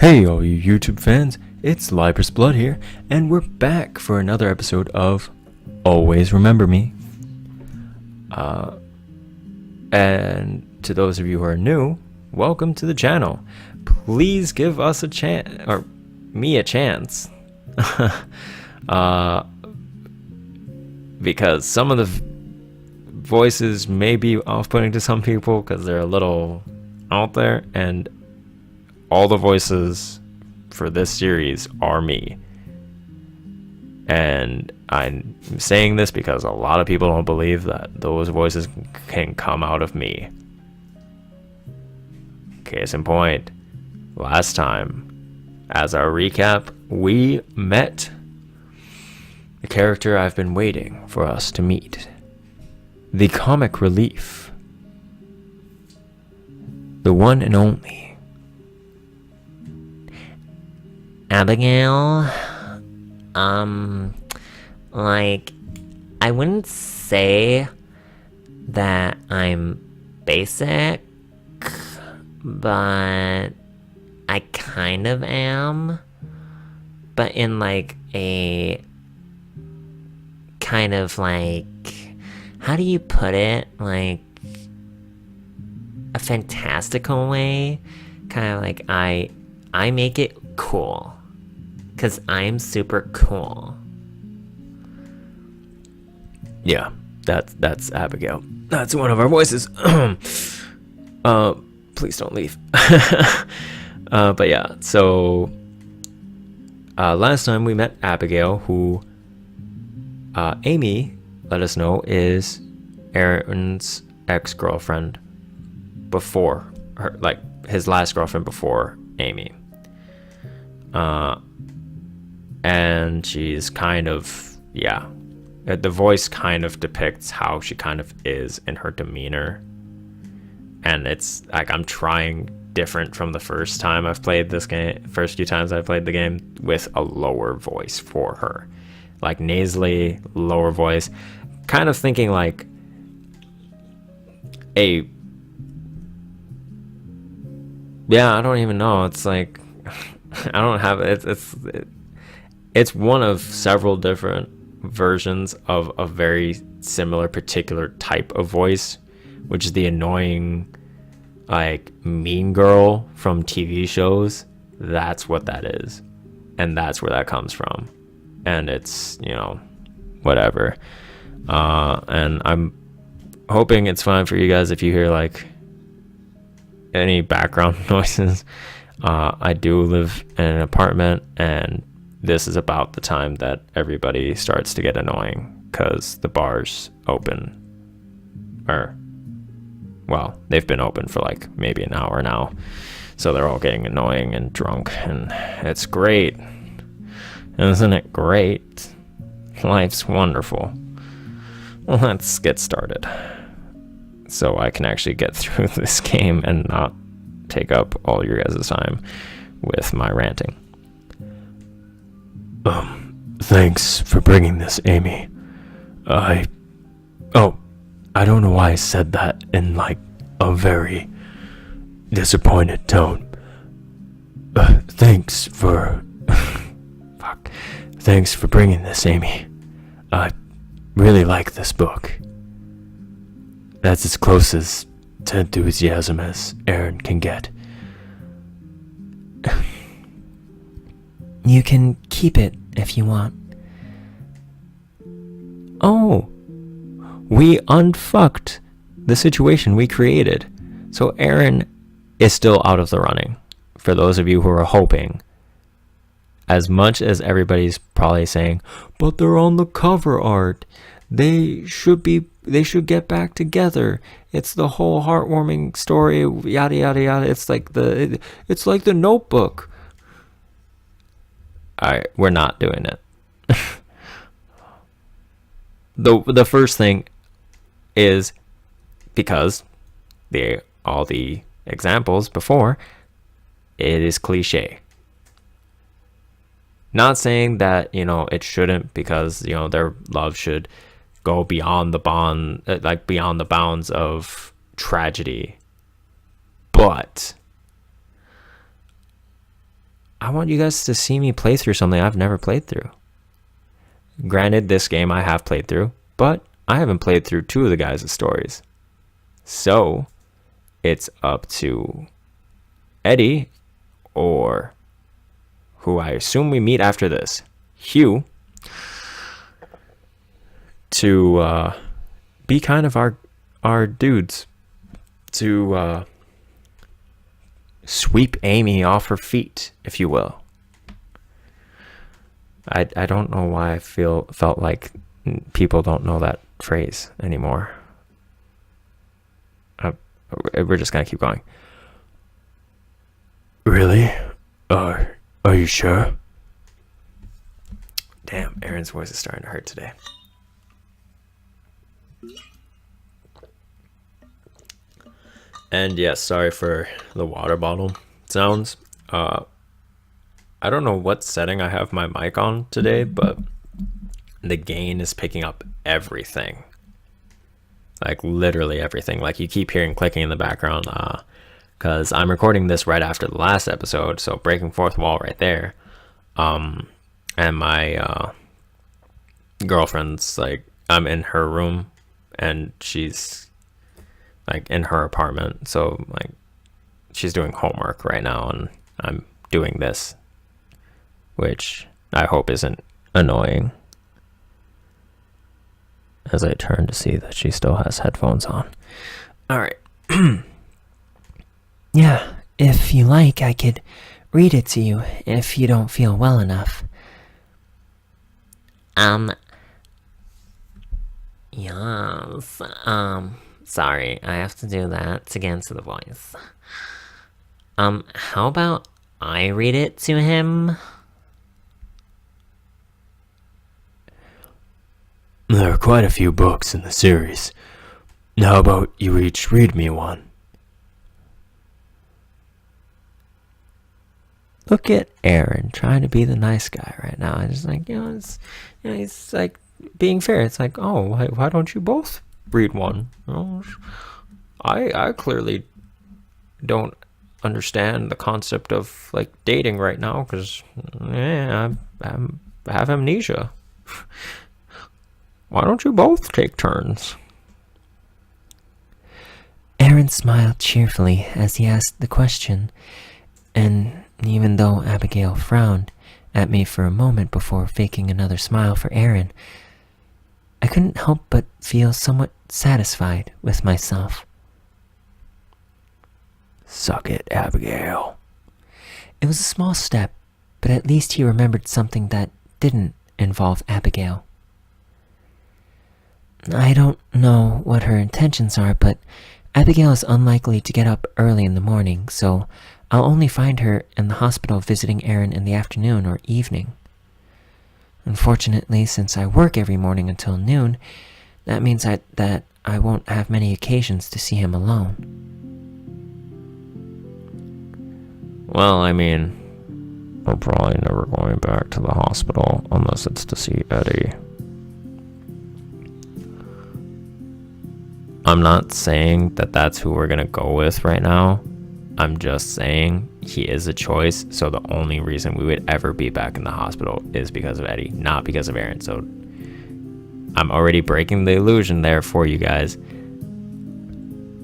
Hey all you YouTube fans, it's Librous Blood here, and we're back for another episode of Always Remember Me. And to those of you who are new, welcome to the channel. Please give us a chance, or me a chance, because some of the voices may be off-putting to some people because they're a little out there, and all the voices for this series are me. And I'm saying this because a lot of people don't believe that those voices can come out of me. Case in point, last time, as our recap, we met the character I've been waiting for us to meet. The comic relief. The one and only Abigail, I wouldn't say that I'm basic, but I kind of am, but in like a kind of like, how do you put it, like a fantastical way, kind of like I make it cool. Because I'm super cool. Yeah, that's Abigail. That's one of our voices. Please don't leave. But yeah, so last time we met Abigail, who Amy let us know is Aaron's ex-girlfriend before her, like his last girlfriend before Amy. And she's kind of, yeah, the voice kind of depicts how she kind of is in her demeanor. And it's like I'm trying different from the first time I've played this game, first few times I played the game, with a lower voice for her. Like nasally, lower voice. Kind of thinking like I don't even know. It's like, I don't have it. It's one of several different versions of a very similar particular type of voice, which is the annoying, like, mean girl from TV shows. That's what that is. And that's where that comes from. And it's, whatever. And I'm hoping it's fine for you guys if you hear, like, any background noises. I do live in an apartment, and this is about the time that everybody starts to get annoying because the bar's open. Well, they've been open for like maybe an hour now. So they're all getting annoying and drunk, and it's great. Isn't it great? Life's wonderful. Well, let's get started, so I can actually get through this game and not take up all your guys' time with my ranting. Thanks for bringing this, Amy. I don't know why I said that in like a very disappointed tone. Thanks for Thanks for bringing this, Amy. I really like this book. That's as close as to enthusiasm as Aaron can get. You can keep it if you want. Oh, we unfucked the situation we created. So Aaron is still out of the running. For those of you who are hoping. As much as everybody's probably saying, but they're on the cover art. They should get back together. It's the whole heartwarming story, yada yada yada. It's like the Notebook. Alright, we're not doing it. The first thing is because all the examples before, it is cliche. Not saying that, it shouldn't, because, their love should go beyond beyond the bounds of tragedy. But I want you guys to see me play through something I've never played through. Granted, this game I have played through, but I haven't played through two of the guys' stories. So, it's up to Eddie, or who I assume we meet after this, Hugh, to be kind of our dudes, to sweep Amy off her feet, if you will. I don't know why I felt like people don't know that phrase anymore. We're just gonna keep going. Really? Are you sure? Damn, Aaron's voice is starting to hurt today. And yes, sorry for the water bottle sounds. I don't know what setting I have my mic on today, but the gain is picking up everything. Like literally everything. Like you keep hearing clicking in the background, because I'm recording this right after the last episode, so breaking fourth wall right there. And my girlfriend's like, I'm in her room and she's like in her apartment, so like she's doing homework right now and I'm doing this, which I hope isn't annoying, as I turn to see that she still has headphones on. Alright. Yeah, if you like, I could read it to you if you don't feel well enough. Yes, sorry, I have to do that to get into the voice. How about I read it to him? There are quite a few books in the series. How about you each read me one? Look at Aaron trying to be the nice guy right now. I just like, he's like being fair. It's like, oh, why don't you both read one? Oh, I clearly don't understand the concept of like dating right now because I have amnesia. Why don't you both take turns? Aaron smiled cheerfully as he asked the question, and even though Abigail frowned at me for a moment before faking another smile for Aaron, I couldn't help but feel somewhat satisfied with myself. Suck it, Abigail. It was a small step, but at least he remembered something that didn't involve Abigail. I don't know what her intentions are, but Abigail is unlikely to get up early in the morning, so I'll only find her in the hospital visiting Aaron in the afternoon or evening. Unfortunately, since I work every morning until noon, that means that I won't have many occasions to see him alone. Well, I mean, we're probably never going back to the hospital unless it's to see Eddie. I'm not saying that that's who we're gonna go with right now. I'm just saying he is a choice, so the only reason we would ever be back in the hospital is because of Eddie, not because of Aaron. So I'm already breaking the illusion there for you guys.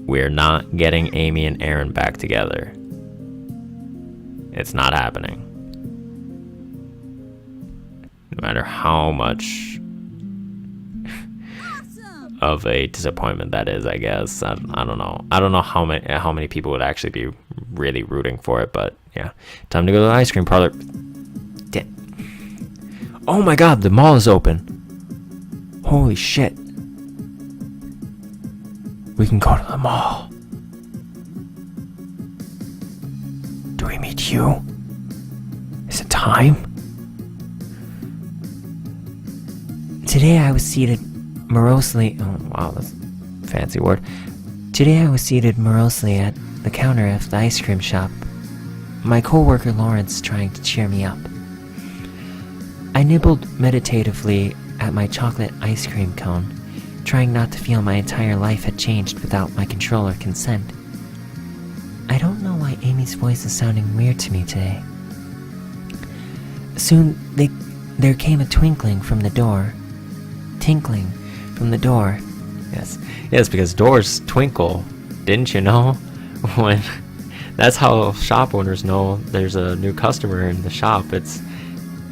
We're not getting Amy and Aaron back together. It's not happening. No matter how much of a disappointment that is, I guess. I don't know. I don't know how many people would actually be really rooting for it, but yeah. Time to go to the ice cream parlor. Oh my god, the mall is open. Holy shit. We can go to the mall. Do we meet you? Is it time? Today I was seated morosely... Oh, wow, that's a fancy word. Today I was seated morosely at the counter of the ice cream shop, my co-worker Lawrence trying to cheer me up. I nibbled meditatively at my chocolate ice cream cone, trying not to feel my entire life had changed without my control or consent. I don't know why Amy's voice is sounding weird to me today. Soon there came a twinkling from the door. Tinkling from the door. Yes, because doors twinkle. Didn't you know? When that's how shop owners know there's a new customer in the shop. It's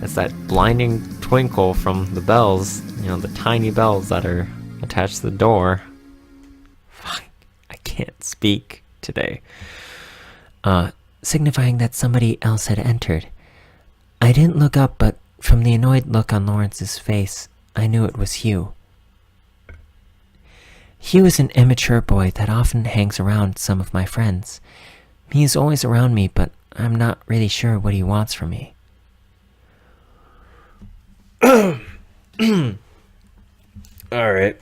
that blinding twinkle from the bells, the tiny bells that are attached to the door. Fuck, I can't speak today. Signifying that somebody else had entered. I didn't look up, but from the annoyed look on Lawrence's face, I knew it was Hugh. Hugh is an immature boy that often hangs around some of my friends. He is always around me, but I'm not really sure what he wants from me. Alright.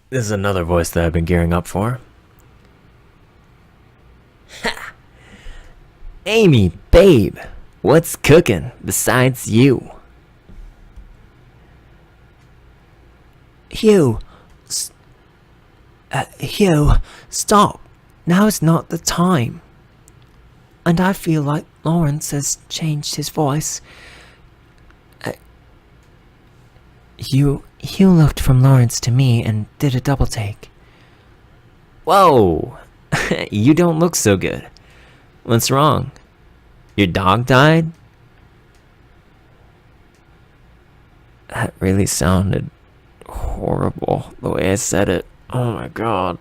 This is another voice that I've been gearing up for. Amy, babe, what's cooking besides you? Hugh, stop. Now is not the time. And I feel like Lawrence has changed his voice. Hugh looked from Lawrence to me and did a double take. Whoa! You don't look so good. What's wrong? Your dog died? That really sounded horrible, the way I said it. Oh my god.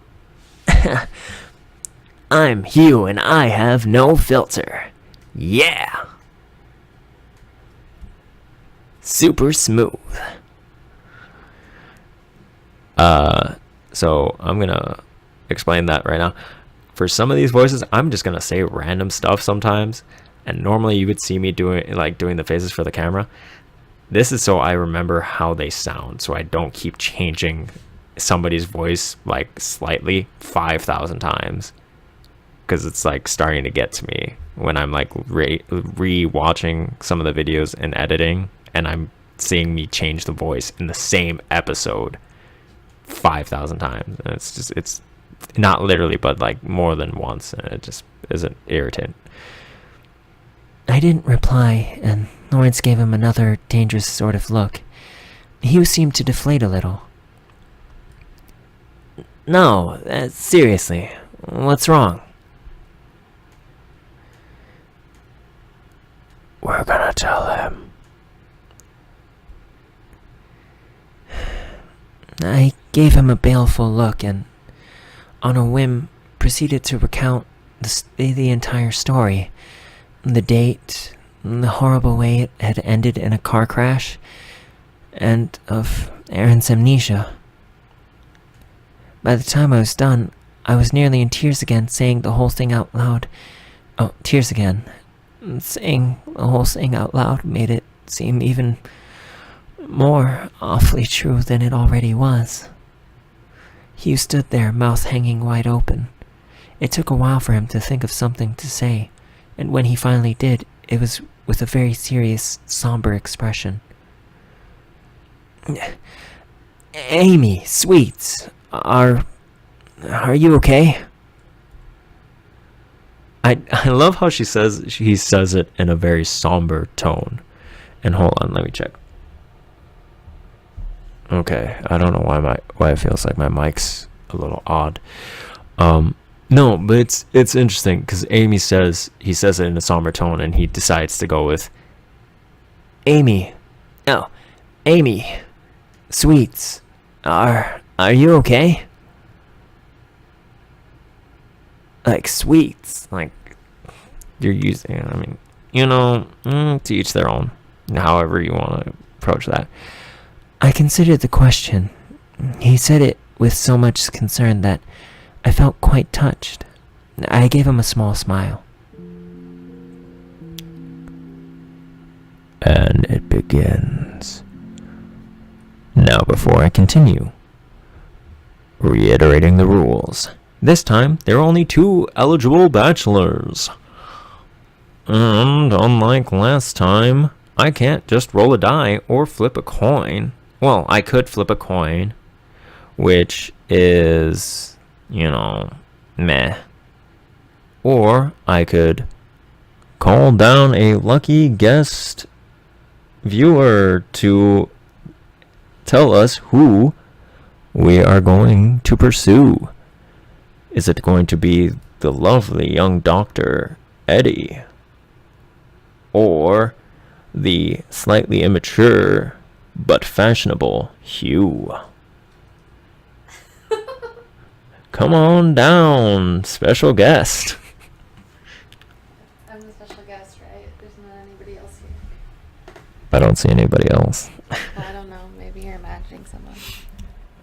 I'm Hugh and I have no filter. Yeah! Super smooth. So I'm gonna explain that right now. For some of these voices, I'm just gonna say random stuff sometimes, and normally you would see me doing the faces for the camera. This is so I remember how they sound, so I don't keep changing somebody's voice like slightly 5,000 times, because it's like starting to get to me when I'm like re-watching some of the videos and editing, and I'm seeing me change the voice in the same episode 5,000 times, and it's not literally, but like more than once, and it just is an irritant. I didn't reply, and Lawrence gave him another dangerous sort of look. Hugh seemed to deflate a little. No, seriously, what's wrong? We're gonna tell him. I gave him a baleful look and, on a whim, proceeded to recount the entire story. The date, the horrible way it had ended in a car crash, and of Aaron's amnesia. By the time I was done, I was nearly in tears again, saying the whole thing out loud. Oh, tears again. Saying the whole thing out loud made it seem even more awfully true than it already was. Hugh stood there, mouth hanging wide open. It took a while for him to think of something to say, and when he finally did, it was with a very serious, somber expression. Amy, sweets, are you okay? I love how he says it in a very somber tone. And hold on, let me check. Okay, I don't know why it feels like my mic's a little odd. No, but it's interesting because he says it in a somber tone, and he decides to go with Amy, sweets, are you okay? Like sweets, like you're using. I mean, to each their own. However you want to approach that. I considered the question. He said it with so much concern that I felt quite touched. I gave him a small smile. And it begins. Now, before I continue, reiterating the rules. This time, there are only 2 eligible bachelors. And unlike last time, I can't just roll a die or flip a coin. Well, I could flip a coin, which is, meh. Or I could call down a lucky guest viewer to tell us who we are going to pursue. Is it going to be the lovely young Dr. Eddie? Or the slightly immature but fashionable Hugh? Come on down, special guest. I'm the special guest, right? There's not anybody else here. I don't see anybody else. Well, I don't know. Maybe you're imagining someone.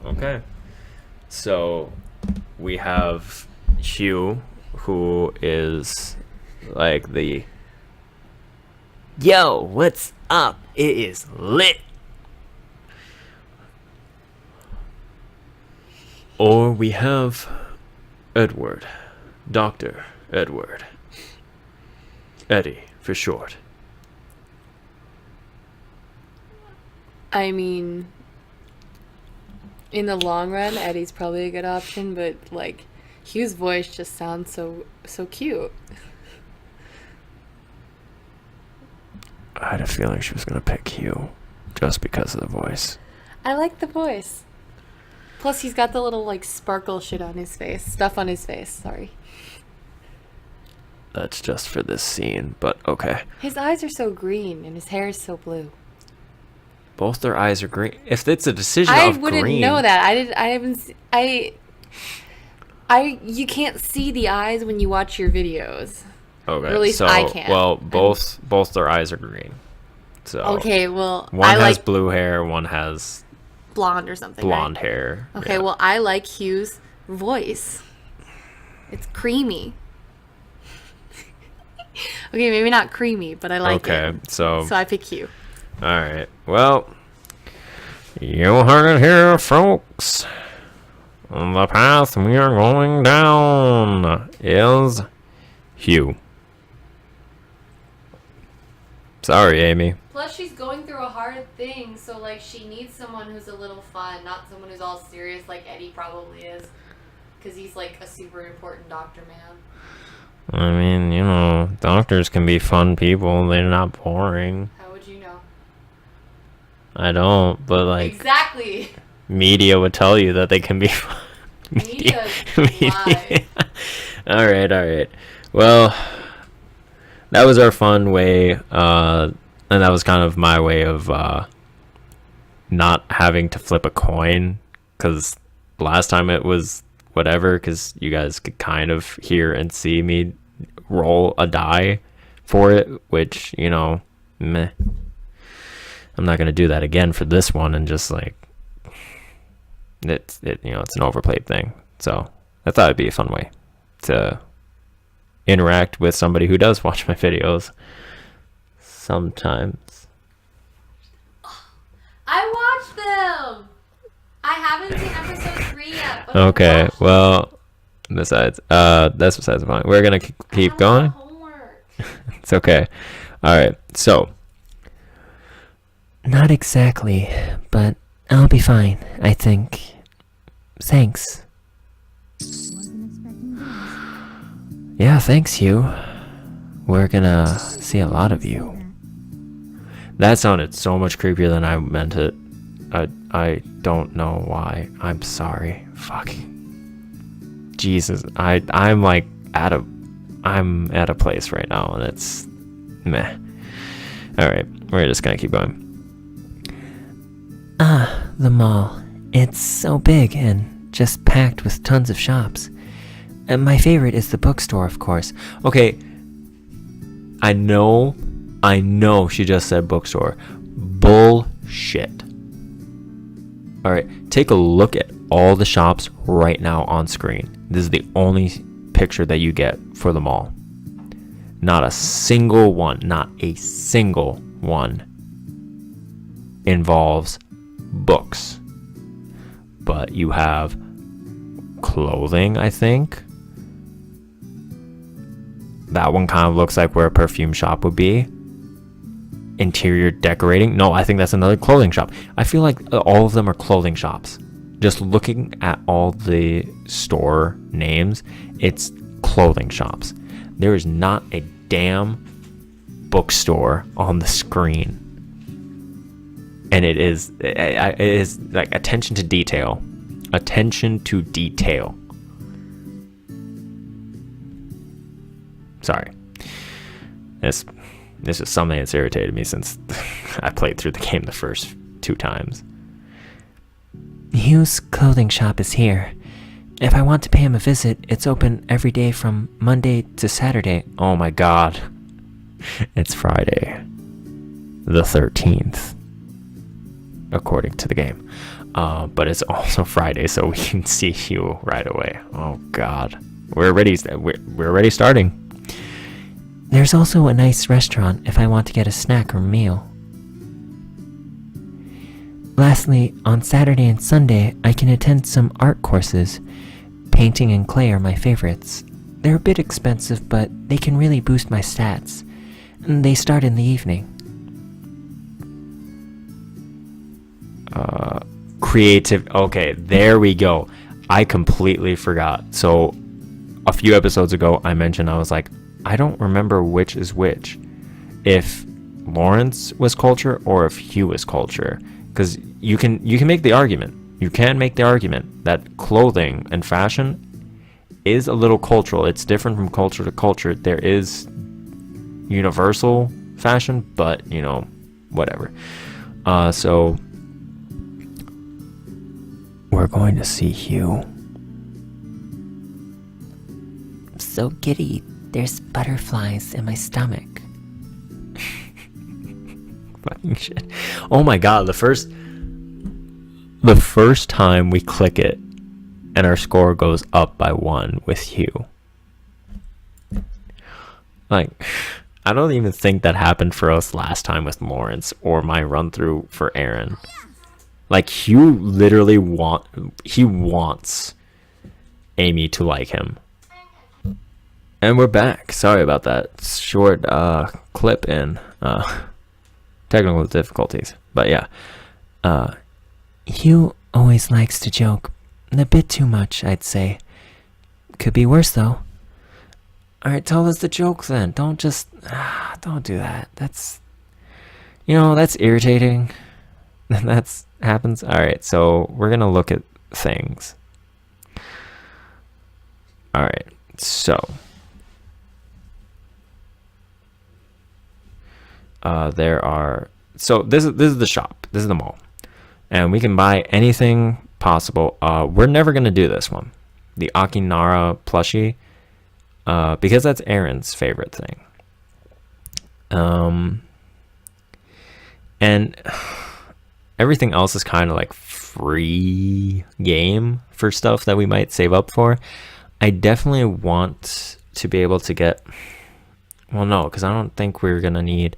Okay. So we have Hugh, who is like the Yo, what's up? It is lit. Or we have Edward, Dr. Edward. Eddie, for short. I mean, in the long run, Eddie's probably a good option, but like, Hugh's voice just sounds so cute. I had a feeling she was going to pick Hugh just because of the voice. I like the voice. Plus, he's got the little like sparkle shit on his face, stuff on his face. Sorry. That's just for this scene, but okay. His eyes are so green and his hair is so blue. Both their eyes are green. If it's a decision I of wouldn't green, know that. I haven't. You can't see the eyes when you watch your videos. okay, Or at least so I can't. well, both their eyes are green. So Okay, well, one I has like blue hair, one has blonde or something. blonde right? hair. Okay, yeah. well, I like Hugh's voice. It's creamy. Okay, maybe not creamy, but I like okay, it. so So I pick Hugh. all right. Well, you heard it here, folks. The path we are going down is Hugh. Sorry, Amy. Plus, she's going through a hard thing, so like she needs someone who's a little fun, not someone who's all serious like Eddie probably is, because he's like a super important doctor man. I mean, you know, doctors can be fun people. They're not boring. How would you know? I don't, but like Exactly. media would tell you that they can be fun. Media lie. All right. Well, that was our fun way, and that was kind of my way of not having to flip a coin, because last time it was whatever, because you guys could kind of hear and see me roll a die for it, which, you know, meh. I'm not gonna do that again for this one, and just like it's an overplayed thing. So I thought it'd be a fun way to interact with somebody who does watch my videos sometimes. I watched them. I haven't seen episode 3 yet. But Okay, well, that's besides the point. We're gonna keep going. Homework. It's okay. All right, so Not exactly, but I'll be fine, I think. Thanks. Yeah, thanks, Hugh. We're gonna see a lot of you. that sounded so much creepier than I meant it. I don't know why. I'm sorry. Fuck. Jesus, I'm like I'm at a place right now, and it's meh. All right, we're just gonna keep going. The mall. It's so big and just packed with tons of shops. And my favorite is the bookstore, of course. Okay, I know she just said bookstore. Bullshit. All right, take a look at all the shops right now on screen. This is the only picture that you get for the mall. Not a single one involves books. But you have clothing, I think. That one kind of looks like where a perfume shop would be. Interior decorating. No, I think that's another clothing shop. I feel like all of them are clothing shops. Just looking at all the store names, it's clothing shops. There is not a damn bookstore on the screen. and it is like attention to detail. Attention to detail. Sorry. This is something that's irritated me since I played through the game the first 2 times. Hugh's clothing shop is here. If I want to pay him a visit, it's open every day from Monday to Saturday. Oh my god. It's Friday the 13th, according to the game. But it's also Friday, so we can see Hugh right away. Oh god. We're already starting. There's also a nice restaurant if I want to get a snack or meal. Lastly, on Saturday and Sunday, I can attend some art courses. Painting and clay are my favorites. They're a bit expensive, but they can really boost my stats. And they start in the evening. Creative. Okay, there we go. I completely forgot. So, a few episodes ago, I mentioned, I was like, I don't remember which is which. If Lawrence was culture or if Hugh was culture. Because you can make the argument. You can make the argument that clothing and fashion is a little cultural. It's different from culture to culture. There is universal fashion, but, you know, whatever. So we're going to see Hugh. So giddy, there's butterflies in my stomach. Fucking shit. Oh my god, the first time we click it and our score goes up by 1 with Hugh. Like, I don't even think that happened for us last time with Lawrence or my run through for Aaron. Like, Hugh literally wants Amy to like him. And we're back. Sorry about that short clip in technical difficulties. But yeah. Hugh always likes to joke. A bit too much, I'd say. Could be worse, though. Alright, tell us the joke then. Don't do that. That's irritating. That's happens. Alright, so we're gonna look at things. Alright, so this is the shop. This is the mall. And we can buy anything possible. We're never going to do this one. The Akinara plushie. Because that's Aaron's favorite thing. And everything else is kind of like free game for stuff that we might save up for. I definitely want to be able to get... Well, no, because I don't think we're going to need...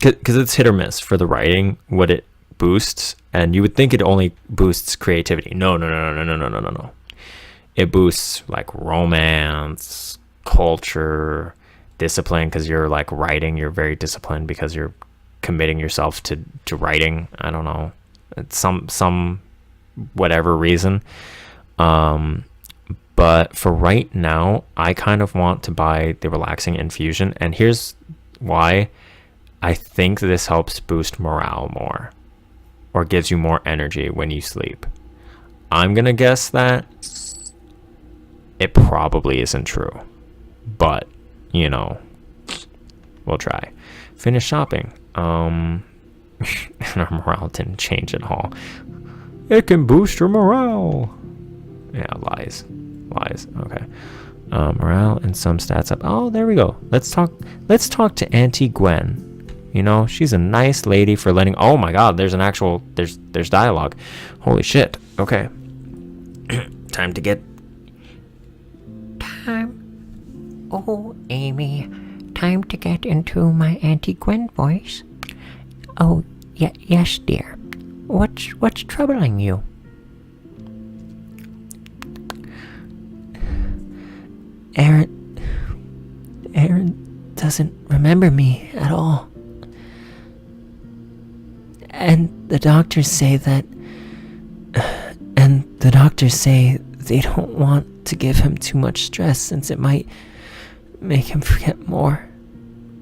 Because it's hit or miss for the writing, what it boosts, and you would think it only boosts creativity. No. It boosts like romance, culture, discipline, because you're like writing, you're very disciplined because you're committing yourself to writing. I don't know. It's some whatever reason. But for right now, I kind of want to buy the relaxing infusion, and here's why. I think this helps boost morale more, or gives you more energy when you sleep. I'm gonna guess that it probably isn't true, but you know, we'll try. Finish shopping. And our morale didn't change at all. It can boost your morale. Yeah, lies. Okay. Morale and some stats up. Oh, there we go. Let's talk to Auntie Gwen. You know, she's a nice lady for letting... Oh my god, there's dialogue. Holy shit. Okay. Time. Oh, Amy. Time to get into my Auntie Gwen voice. Oh, yes, dear. What's troubling you? Aaron doesn't remember me at all. And the doctors say they don't want to give him too much stress since it might make him forget more.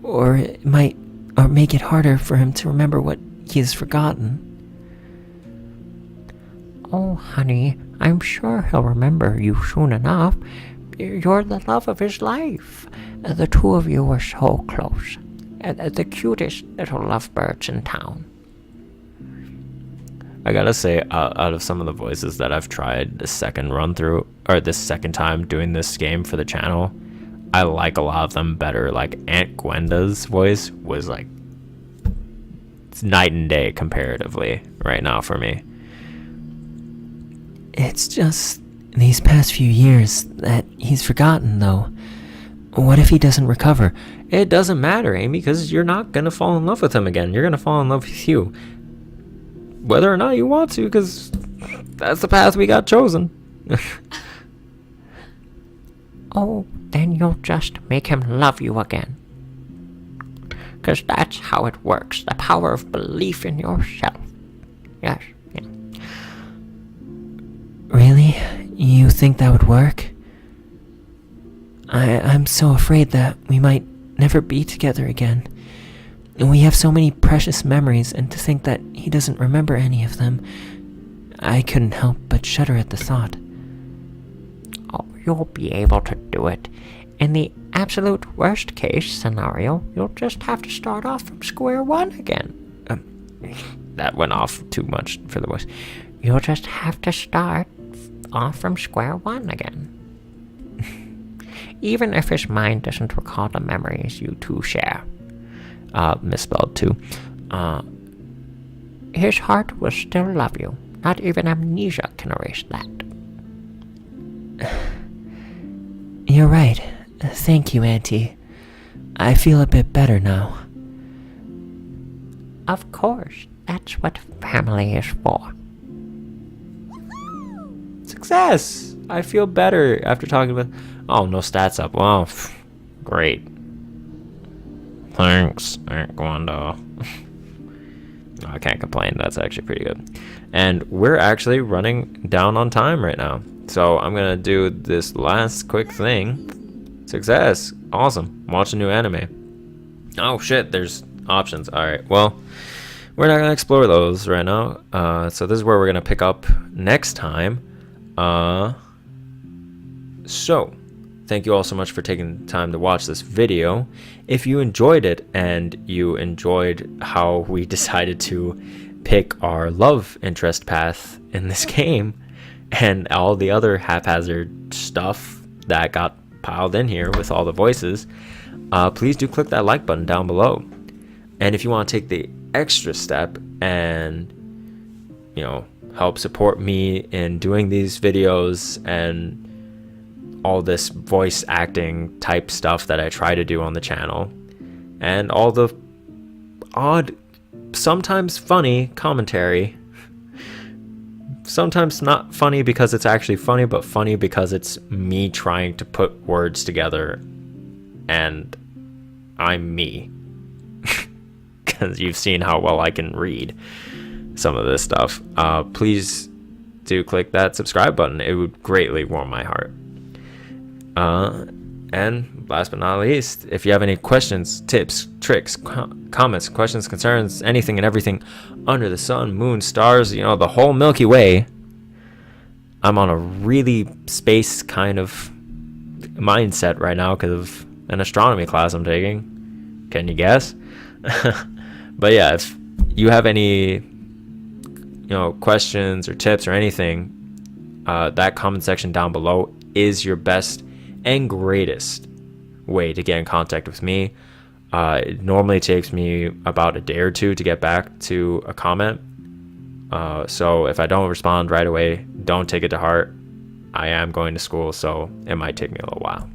Or make it harder for him to remember what he has forgotten. Oh, honey, I'm sure he'll remember you soon enough. You're the love of his life. The two of you were so close. The cutest little lovebirds in town. I gotta say, out of some of the voices that I've tried this second run through, or this second time doing this game for the channel, I like a lot of them better. Like Aunt Gwenda's voice was like, it's night and day comparatively right now for me. It's just these past few years that he's forgotten, though. What if he doesn't recover? It doesn't matter, Amy, because you're not gonna fall in love with him again. You're gonna fall in love with you, whether or not you want to, because that's the path we got chosen. Oh, then you'll just make him love you again. 'Cause that's how it works. The power of belief in yourself. Yes, yeah. Really? You think that would work? I'm so afraid that we might never be together again. And we have so many precious memories, and to think that he doesn't remember any of them, I couldn't help but shudder at the thought. Oh, you'll be able to do it. In the absolute worst case scenario, you'll just have to start off from square one again. That went off too much for the voice. You'll just have to start off from square one again. Even if his mind doesn't recall the memories you two share. Misspelled too. His heart will still love you. Not even amnesia can erase that. You're right. Thank you, Auntie. I feel a bit better now. Of course, that's what family is for. Success! I feel better after talking about... Oh, no stats up. Wow. Great. Thanks, Aunt Gwanda. I can't complain. That's actually pretty good. And we're actually running down on time right now. So I'm going to do this last quick thing. Success. Awesome. Watch a new anime. Oh, shit. There's options. All right. Well, we're not going to explore those right now. So this is where we're going to pick up next time. So thank you all so much for taking the time to watch this video. If you enjoyed it and you enjoyed how we decided to pick our love interest path in this game and all the other haphazard stuff that got piled in here with all the voices, please do click that like button down below. And if you want to take the extra step and, you know, help support me in doing these videos and all this voice acting type stuff that I try to do on the channel, and all the odd, sometimes funny commentary, sometimes not funny because it's actually funny, but funny because it's me trying to put words together and I'm me, because you've seen how well I can read some of this stuff. Please do click that subscribe button. It would greatly warm my heart. And last but not least, if you have any questions, tips, tricks, comments, questions, concerns, anything and everything under the sun, moon, stars, you know, the whole Milky Way. I'm on a really space kind of mindset right now because of an astronomy class I'm taking. Can you guess? But yeah, if you have any, you know, questions or tips or anything, that comment section down below is your best and greatest way to get in contact with me. It normally takes me about a day or two to get back to a comment. So if I don't respond right away, don't take it to heart. I am going to school, so it might take me a little while.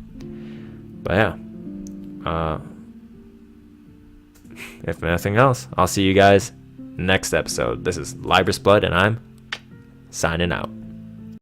But yeah, if nothing else, I'll see you guys next episode. This is Libris Blood, and I'm signing out.